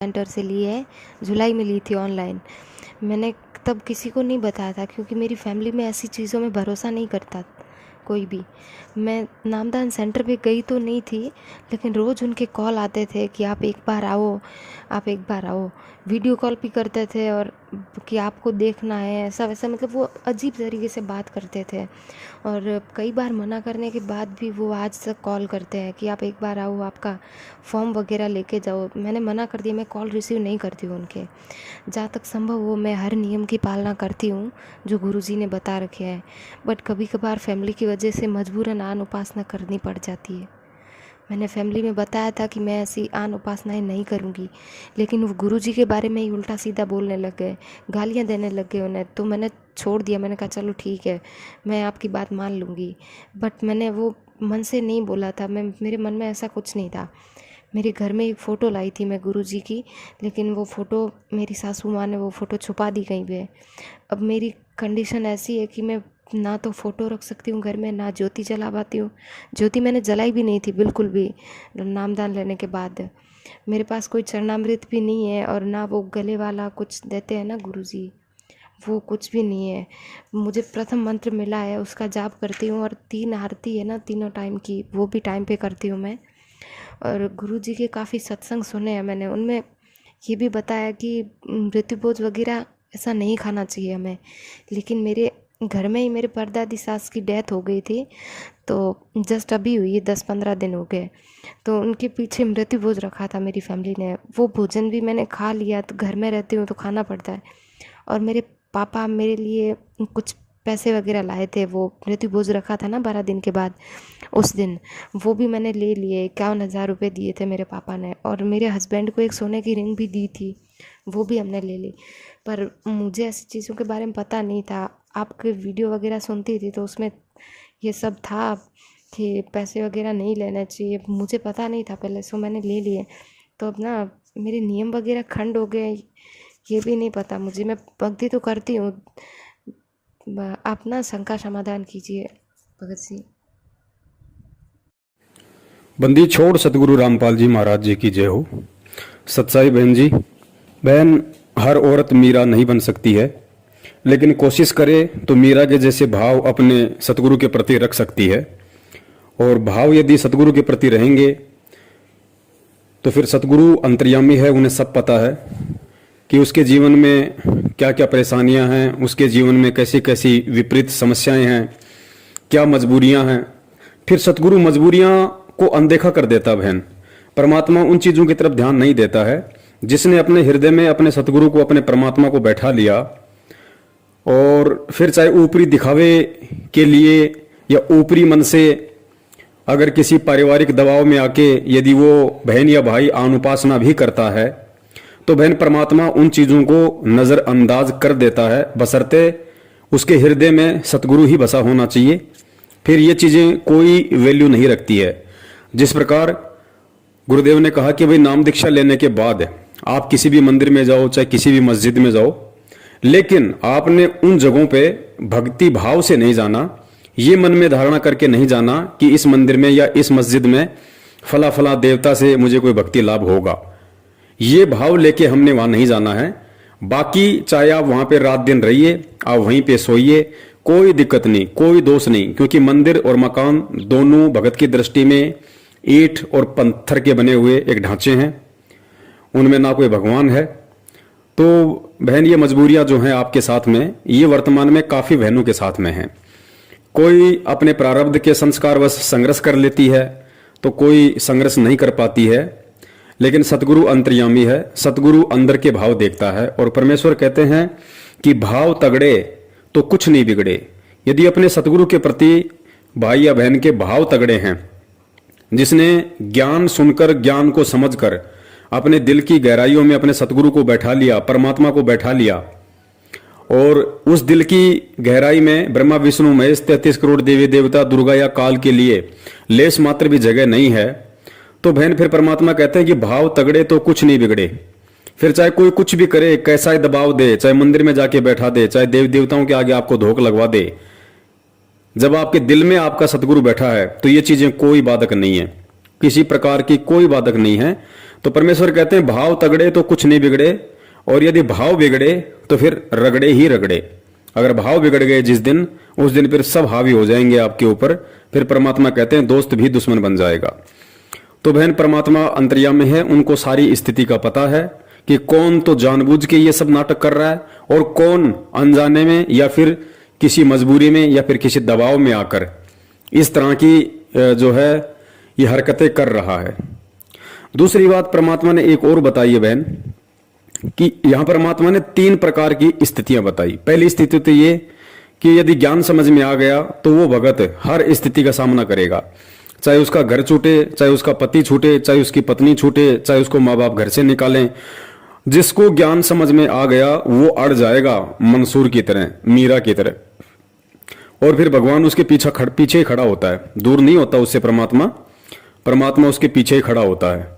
Centre से ली है, जुलाई में ली थी ऑनलाइन। मैंने तब किसी को नहीं बताया था क्योंकि मेरी फैमिली में ऐसी चीज़ों में भरोसा नहीं करता कोई भी। मैं नामदान सेंटर पे गई तो नहीं थी, लेकिन रोज़ उनके कॉल आते थे कि आप एक बार आओ, आप एक बार आओ। वीडियो कॉल भी करते थे और कि आपको देखना है, ऐसा वैसा, मतलब वो अजीब तरीके से बात करते थे। और कई बार मना करने के बाद भी वो आज तक कॉल करते हैं कि आप एक बार आओ, आपका फॉर्म वगैरह लेके जाओ। मैंने मना कर दिया, मैं कॉल रिसीव नहीं करती हूँ उनके। जहाँ तक संभव हो मैं हर नियम की पालना करती हूँ जो गुरुजी ने बता रखे हैं, बट कभी कभार फैमिली की वजह से मजबूरन आन उपासना करनी पड़ जाती है। मैंने फैमिली में बताया था कि मैं ऐसी आन उपासनाएं नहीं करूँगी, लेकिन वो गुरुजी के बारे में ही उल्टा सीधा बोलने लग गए, गालियाँ देने लग गए उन्हें। तो मैंने छोड़ दिया, मैंने कहा चलो ठीक है, मैं आपकी बात मान लूँगी। बट मैंने वो मन से नहीं बोला था, मेरे मन में ऐसा कुछ नहीं था। मेरे घर में एक फ़ोटो लाई थी मैं गुरुजी की, लेकिन वो फ़ोटो मेरी सासू माँ ने वो फ़ोटो छुपा दी कहीं पे। अब मेरी कंडीशन ऐसी है कि मैं ना तो फ़ोटो रख सकती हूँ घर में, ना ज्योति जला पाती हूँ। ज्योति मैंने जलाई भी नहीं थी बिल्कुल भी नामदान लेने के बाद। मेरे पास कोई चरणामृत भी नहीं है, और ना वो गले वाला कुछ देते हैं ना गुरुजी, वो कुछ भी नहीं है। मुझे प्रथम मंत्र मिला है, उसका जाप करती हूँ, और 3 आरती है ना तीनों टाइम की, वो भी टाइम पे करती हूँ मैं। और गुरुजी के काफ़ी सत्संग सुने हैं मैंने, उनमें ये भी बताया कि मृत्युभोज वगैरह ऐसा नहीं खाना चाहिए हमें। लेकिन मेरे घर में ही मेरे परदादी सास की डेथ हो गई थी, तो जस्ट अभी हुई है, 10-15 दिन हो गए। तो उनके पीछे मृत्युभोज रखा था मेरी फैमिली ने, वो भोजन भी मैंने खा लिया। तो घर में रहती हूँ तो खाना पड़ता है। और मेरे पापा मेरे लिए कुछ पैसे वगैरह लाए थे, वो मृत्युभोज रखा था ना 12 दिन के बाद, उस दिन वो भी मैंने ले लिए। 51,000 रुपये दिए थे मेरे पापा ने, और मेरे हस्बैंड को एक सोने की रिंग भी दी थी, वो भी हमने ले ली। पर मुझे ऐसी चीज़ों के बारे में पता नहीं था। आपके वीडियो वगैरह सुनती थी तो उसमें ये सब था कि पैसे वगैरह नहीं लेना चाहिए, मुझे पता नहीं था पहले, सो मैंने ले लिए। तो अब ना मेरे नियम वगैरह खंड हो गए, ये भी नहीं पता मुझे। मैं भक्ति तो करती हूँ, आप ना शंका समाधान कीजिए भगत सिंह। बंदी छोड़ सतगुरु रामपाल जी महाराज जी की जय हो। सच्चाई बहन जी, बहन हर औरत मीरा नहीं बन सकती है, लेकिन कोशिश करे तो मीरा के जैसे भाव अपने सतगुरु के प्रति रख सकती है। और भाव यदि सतगुरु के प्रति रहेंगे तो फिर सतगुरु अंतर्यामी है, उन्हें सब पता है कि उसके जीवन में क्या क्या परेशानियां हैं, उसके जीवन में कैसी कैसी विपरीत समस्याएं हैं, क्या मजबूरियां हैं। फिर सतगुरु मजबूरियां को अनदेखा कर देता बहन। परमात्मा उन चीजों की तरफ ध्यान नहीं देता है। जिसने अपने हृदय में अपने सतगुरु को, अपने परमात्मा को बैठा लिया, और फिर चाहे ऊपरी दिखावे के लिए या ऊपरी मन से अगर किसी पारिवारिक दबाव में आके यदि वो बहन या भाई अनुपासना भी करता है, तो बहन परमात्मा उन चीजों को नजरअंदाज कर देता है, बशर्ते उसके हृदय में सतगुरु ही बसा होना चाहिए। फिर ये चीजें कोई वैल्यू नहीं रखती है। जिस प्रकार गुरुदेव ने कहा कि भाई नाम दीक्षा लेने के बाद आप किसी भी मंदिर में जाओ, चाहे किसी भी मस्जिद में जाओ, लेकिन आपने उन जगहों पे भक्ति भाव से नहीं जाना, ये मन में धारणा करके नहीं जाना कि इस मंदिर में या इस मस्जिद में फला फला देवता से मुझे कोई भक्ति लाभ होगा। ये भाव लेके हमने वहां नहीं जाना है। बाकी चाहे आप वहां पे रात दिन रहिए, आप वहीं पे सोइए, कोई दिक्कत नहीं, कोई दोष नहीं, क्योंकि मंदिर और मकान दोनों भगत की दृष्टि में ईंट और पत्थर के बने हुए एक ढांचे हैं, उनमें ना कोई भगवान है। तो बहन ये मजबूरियां जो हैं आपके साथ में, ये वर्तमान में काफी बहनों के साथ में हैं। कोई अपने प्रारब्ध के संस्कारवश संघर्ष कर लेती है, तो कोई संघर्ष नहीं कर पाती है। लेकिन सतगुरु अंतर्यामी है, सतगुरु अंदर के भाव देखता है। और परमेश्वर कहते हैं कि भाव तगड़े तो कुछ नहीं बिगड़े। यदि अपने सतगुरु के प्रति भाई या बहन के भाव तगड़े हैं, जिसने ज्ञान सुनकर, ज्ञान को समझकर अपने दिल की गहराइयों में अपने सतगुरु को बैठा लिया, परमात्मा को बैठा लिया, और उस दिल की गहराई में ब्रह्मा विष्णु महेश 33 करोड़ देवी देवता, दुर्गा या काल के लिए लेश मात्र भी जगह नहीं है, तो बहन फिर परमात्मा कहते हैं कि भाव तगड़े तो कुछ नहीं बिगड़े। फिर चाहे कोई कुछ भी करे, कैसा ही दबाव दे, चाहे मंदिर में जाके बैठा दे, चाहे देव देवताओं के आगे आपको धोख लगवा दे, जब आपके दिल में आपका सतगुरु बैठा है तो ये चीजें कोई बाधक नहीं है, किसी प्रकार की कोई बाधक नहीं है। तो परमेश्वर कहते हैं भाव तगड़े तो कुछ नहीं बिगड़े, और यदि भाव बिगड़े तो फिर रगड़े ही रगड़े। अगर भाव बिगड़ गए जिस दिन, उस दिन फिर सब हावी हो जाएंगे आपके ऊपर। फिर परमात्मा कहते हैं दोस्त भी दुश्मन बन जाएगा। तो बहन, परमात्मा अंतर्यामी है, उनको सारी स्थिति का पता है कि कौन तो जानबूझ के ये सब नाटक कर रहा है और कौन अनजाने में या फिर किसी मजबूरी में या फिर किसी दबाव में आकर इस तरह की जो है ये हरकतें कर रहा है। दूसरी बात परमात्मा ने एक और बताई है बहन, कि यहां परमात्मा ने 3 प्रकार की स्थितियां बताई। पहली स्थिति तो ये कि यदि ज्ञान समझ में आ गया तो वो भगत हर स्थिति का सामना करेगा, चाहे उसका घर छूटे, चाहे उसका पति छूटे, चाहे उसकी पत्नी छूटे, चाहे उसको माँ बाप घर से निकालें। जिसको ज्ञान समझ में आ गया वो अड़ जाएगा मंसूर की तरह, मीरा की तरह, और फिर भगवान उसके पीछे ही खड़ा होता है, दूर नहीं होता उससे परमात्मा उसके पीछे ही खड़ा होता है।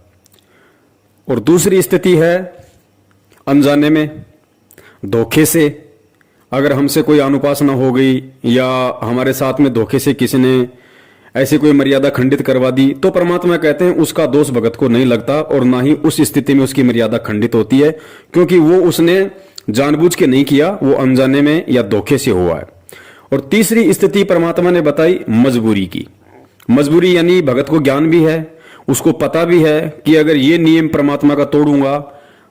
और दूसरी स्थिति है अनजाने में, धोखे से, अगर हमसे कोई अनुपासना हो गई या हमारे साथ में धोखे से किसी ने ऐसी कोई मर्यादा खंडित करवा दी, तो परमात्मा कहते हैं उसका दोष भगत को नहीं लगता और ना ही उस स्थिति में उसकी मर्यादा खंडित होती है, क्योंकि वो उसने जानबूझ के नहीं किया, वो अनजाने में या धोखे से हुआ है। और तीसरी स्थिति परमात्मा ने बताई मजबूरी की। मजबूरी यानी भगत को ज्ञान भी है, उसको पता भी है कि अगर ये नियम परमात्मा का तोड़ूंगा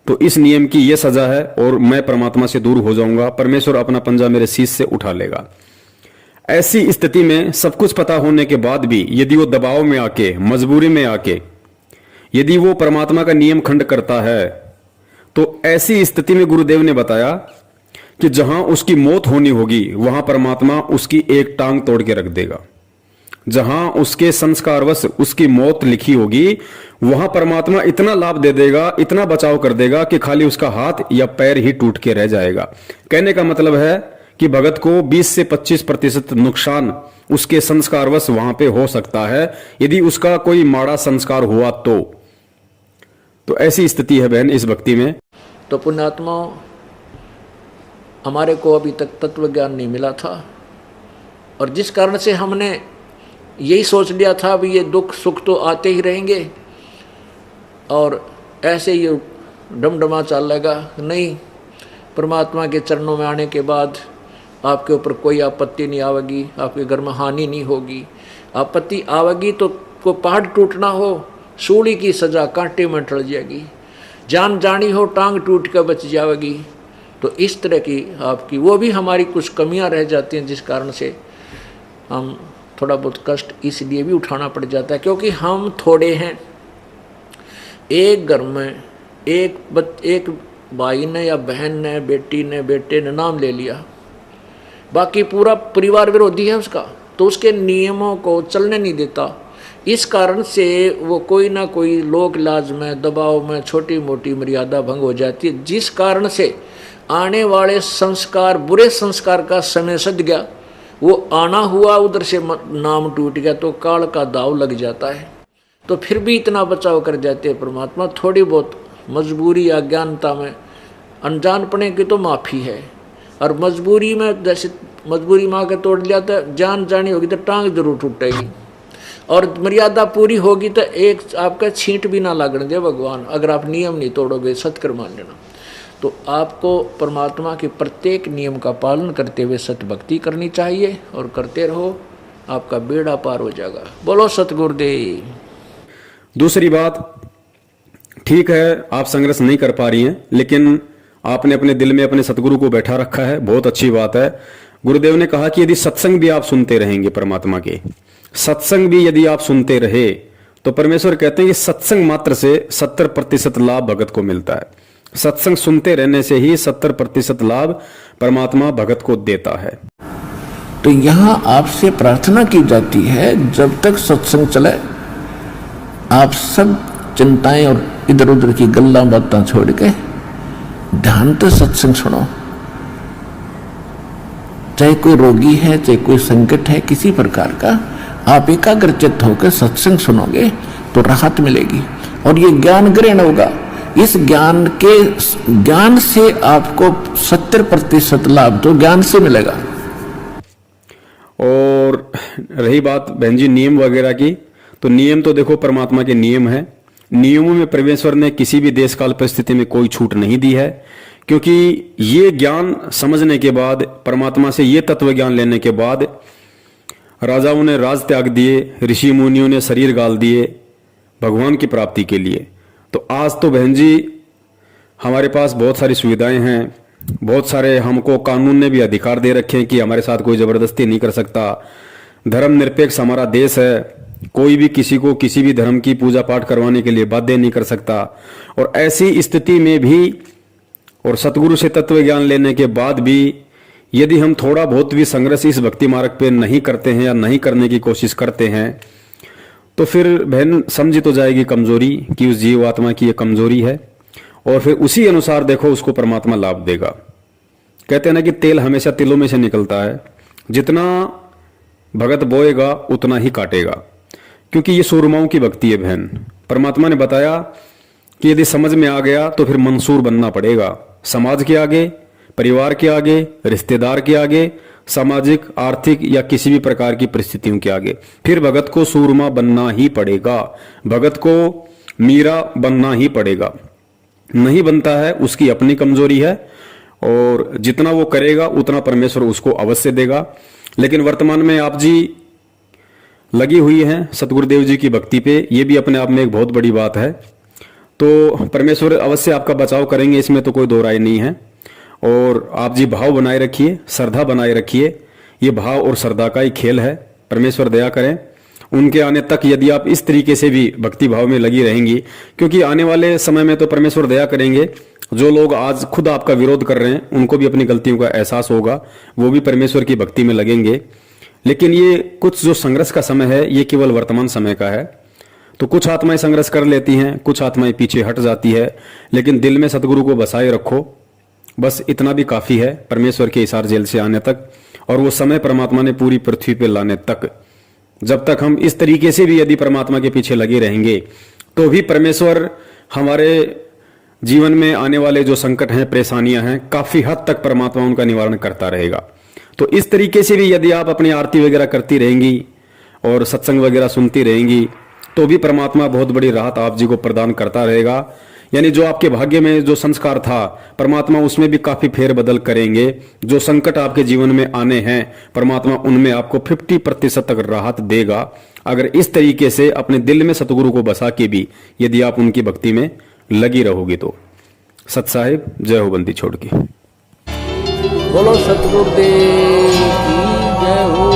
तो इस नियम की ये सजा है और मैं परमात्मा से दूर हो जाऊंगा, परमेश्वर अपना पंजा मेरे शीश से उठा लेगा। ऐसी स्थिति में सब कुछ पता होने के बाद भी यदि वो दबाव में आके, मजबूरी में आके यदि वो परमात्मा का नियम खंड करता है, तो ऐसी स्थिति में गुरुदेव ने बताया कि जहां उसकी मौत होनी होगी वहां परमात्मा उसकी एक टांग तोड़ के रख देगा। जहां उसके संस्कारवश उसकी मौत लिखी होगी वहां परमात्मा इतना लाभ दे देगा, इतना बचाव कर देगा कि खाली उसका हाथ या पैर ही टूट के रह जाएगा। कहने का मतलब है कि भगत को 20 से 25% नुकसान उसके संस्कारवश वहां पे हो सकता है, यदि उसका कोई माड़ा संस्कार हुआ तो ऐसी स्थिति है बहन इस भक्ति में। तो पुण्यात्मा, हमारे को अभी तक तत्व ज्ञान नहीं मिला था, और जिस कारण से हमने यही सोच लिया था भी ये दुख सुख तो आते ही रहेंगे और ऐसे ये डमडमा चलेगा। नहीं, परमात्मा के चरणों में आने के बाद आपके ऊपर कोई आपत्ति नहीं आवेगी, आपके घर में हानि नहीं होगी। आपत्ति आवेगी तो को पहाड़ टूटना हो, सूली की सजा कांटे में टल जाएगी, जान जानी हो टांग टूट कर बच जाएगी। तो इस तरह की आपकी वो भी हमारी कुछ कमियां रह जाती हैं, जिस कारण से हम थोड़ा बहुत कष्ट इसलिए भी उठाना पड़ जाता है क्योंकि हम थोड़े हैं। एक घर में एक भाई ने या बहन ने, बेटी ने, बेटे ने नाम ले लिया, बाकी पूरा परिवार विरोधी है उसका, तो उसके नियमों को चलने नहीं देता। इस कारण से वो कोई ना कोई लोक लाज में, दबाव में छोटी मोटी मर्यादा भंग हो जाती है, जिस कारण से आने वाले संस्कार, बुरे संस्कार का समय सद गया, वो आना हुआ उधर से नाम टूट गया तो काल का दाव लग जाता है। तो फिर भी इतना बचाव कर जाते हैं परमात्मा। थोड़ी बहुत मजबूरी या अज्ञानता में, अनजानपने की तो माफ़ी है, और मजबूरी में जैसे मजबूरी माँ के तोड़ लिया तो जान जानी होगी तो टांग जरूर टूटेगी, और मर्यादा पूरी होगी तो एक आपका छींट भी ना लगने दे भगवान, अगर आप नियम नहीं तोड़ोगे, सत्कर मान लेना। तो आपको परमात्मा के प्रत्येक नियम का पालन करते हुए सत्य भक्ति करनी चाहिए और करते रहो, आपका बेड़ा पार हो जाएगा। बोलो सतगुरुदेव। दूसरी बात, ठीक है आप संघर्ष नहीं कर पा रही हैं, लेकिन आपने अपने दिल में अपने सतगुरु को बैठा रखा है, बहुत अच्छी बात है। गुरुदेव ने कहा कि यदि सत्संग भी आप सुनते रहेंगे, परमात्मा के सत्संग भी यदि आप सुनते रहे, तो परमेश्वर कहते हैं कि सत्संग मात्र से 70% लाभ भगत को मिलता है। सत्संग सुनते रहने से ही 70% लाभ परमात्मा भगत को देता है। तो यहाँ आपसे प्रार्थना की जाती है, जब तक सत्संग चले आप सब चिंताएं और इधर उधर की गल्ला बातें छोड़ के ध्यान से सत्संग सुनो। चाहे कोई रोगी है, चाहे कोई संकट है किसी प्रकार का, आप एकाग्रचित्त होकर सत्संग सुनोगे तो राहत मिलेगी और ये ज्ञान ग्रहण होगा। इस ज्ञान से आपको 70% लाभ तो ज्ञान से मिलेगा। और रही बात बहन जी नियम वगैरह की, तो नियम तो देखो परमात्मा के नियम है, नियमों में परमेश्वर ने किसी भी देश काल परिस्थिति में कोई छूट नहीं दी है, क्योंकि ये ज्ञान समझने के बाद, परमात्मा से ये तत्व ज्ञान लेने के बाद राजाओं ने राज त्याग दिए, ऋषि मुनियों ने शरीर गाल दिए भगवान की प्राप्ति के लिए। तो आज तो बहन जी हमारे पास बहुत सारी सुविधाएं हैं, बहुत सारे हमको कानून ने भी अधिकार दे रखे हैं कि हमारे साथ कोई जबरदस्ती नहीं कर सकता। धर्मनिरपेक्ष हमारा देश है, कोई भी किसी को किसी भी धर्म की पूजा पाठ करवाने के लिए बाध्य नहीं कर सकता। और ऐसी स्थिति में भी और सतगुरु से तत्व ज्ञान लेने के बाद भी यदि हम थोड़ा बहुत भी संघर्ष इस भक्ति मार्ग पे नहीं करते हैं या नहीं करने की कोशिश करते हैं, तो फिर बहन समझी तो जाएगी कमजोरी कि उस जीव आत्मा की ये कमजोरी है, और फिर उसी अनुसार देखो उसको परमात्मा लाभ देगा। कहते हैं ना कि तेल हमेशा तिलों में से निकलता है, जितना भगत बोएगा उतना ही काटेगा, क्योंकि ये सूरमाओं की भक्ति है बहन। परमात्मा ने बताया कि यदि समझ में आ गया तो फिर मंसूर बनना पड़ेगा, समाज के आगे, परिवार के आगे, रिश्तेदार के आगे, सामाजिक, आर्थिक या किसी भी प्रकार की परिस्थितियों के आगे। फिर भगत को सूरमा बनना ही पड़ेगा, भगत को मीरा बनना ही पड़ेगा। नहीं बनता है उसकी अपनी कमजोरी है, और जितना वो करेगा उतना परमेश्वर उसको अवश्य देगा। लेकिन वर्तमान में आप जी लगी हुई हैं सतगुरुदेव जी की भक्ति पे, ये भी अपने आप में एक बहुत बड़ी बात है। तो परमेश्वर अवश्य आपका बचाव करेंगे, इसमें तो कोई दो राय नहीं है। और आप जी भाव बनाए रखिए, श्रद्धा बनाए रखिए, ये भाव और श्रद्धा का ही खेल है। परमेश्वर दया करें उनके आने तक, यदि आप इस तरीके से भी भक्ति भाव में लगी रहेंगी, क्योंकि आने वाले समय में तो परमेश्वर दया करेंगे। जो लोग आज खुद आपका विरोध कर रहे हैं उनको भी अपनी गलतियों का एहसास होगा, वो भी परमेश्वर की भक्ति में लगेंगे। लेकिन ये कुछ जो संघर्ष का समय है ये केवल वर्तमान समय का है। तो कुछ आत्माएं संघर्ष कर लेती हैं, कुछ आत्माएं पीछे हट जाती है, लेकिन दिल में सतगुरु को बसाए रखो, बस इतना भी काफी है परमेश्वर के इशार जेल से आने तक, और वो समय परमात्मा ने पूरी पृथ्वी पे लाने तक। जब तक हम इस तरीके से भी यदि परमात्मा के पीछे लगे रहेंगे तो भी परमेश्वर हमारे जीवन में आने वाले जो संकट हैं, परेशानियां हैं, काफी हद तक परमात्मा उनका निवारण करता रहेगा। तो इस तरीके से भी यदि आप अपनी आरती वगैरह करती रहेंगी और सत्संग वगैरह सुनती रहेंगी तो भी परमात्मा बहुत बड़ी राहत आप जी को प्रदान करता रहेगा। यानी जो आपके भाग्य में जो संस्कार था परमात्मा उसमें भी काफी फेरबदल करेंगे। जो संकट आपके जीवन में आने हैं परमात्मा उनमें आपको 50% तक राहत देगा, अगर इस तरीके से अपने दिल में सतगुरु को बसा के भी यदि आप उनकी भक्ति में लगी रहोगी तो। सत साहिब जय हो बंदी छोड़ के। बोलो सतगुरुदेव की जय हो।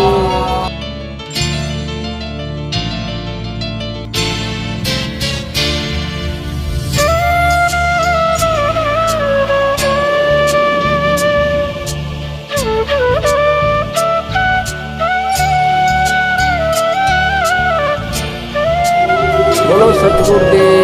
बोलो सतगुरुदेव